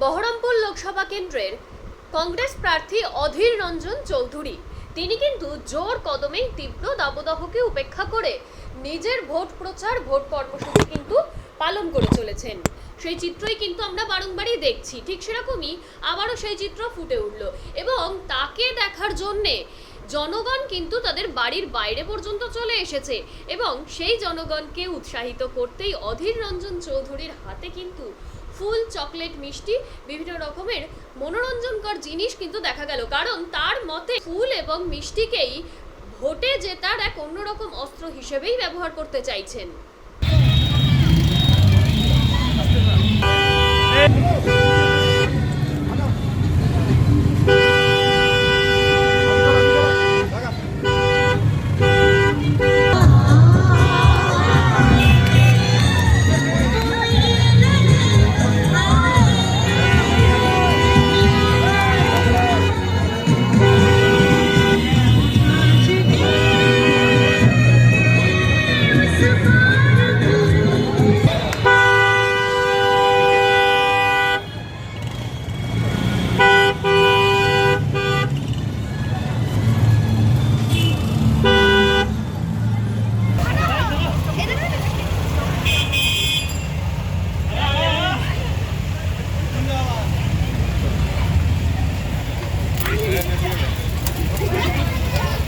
বহরমপুর লোকসভা কেন্দ্রের কংগ্রেস প্রার্থী অধীর রঞ্জন চৌধুরী তিনি কিন্তু জোর কদমেই তীব্র দাবদাহকে উপেক্ষা করে নিজের ভোট প্রচার ভোট কর্মসূচি কিন্তু পালন করে চলেছেন। সেই চিত্রই কিন্তু আমরা বারংবারই দেখছি। ঠিক সেরকমই আবারও সেই চিত্র ফুটে উঠল এবং তাকে দেখার জন্যে জনগণ কিন্তু তাদের বাড়ির বাইরে পর্যন্ত চলে এসেছে এবং সেই জনগণকে উৎসাহিত করতেই অধীর রঞ্জন চৌধুরীর হাতে কিন্তু ফুল, চকলেট, মিষ্টি, বিভিন্ন রকমের মনোরঞ্জনকর জিনিস কিন্তু দেখা গেল। কারণ তার মতে ফুল এবং মিষ্টিকেই ভোটে জেতার এক অন্যরকম অস্ত্র হিসেবেই ব্যবহার করতে চাইছেন।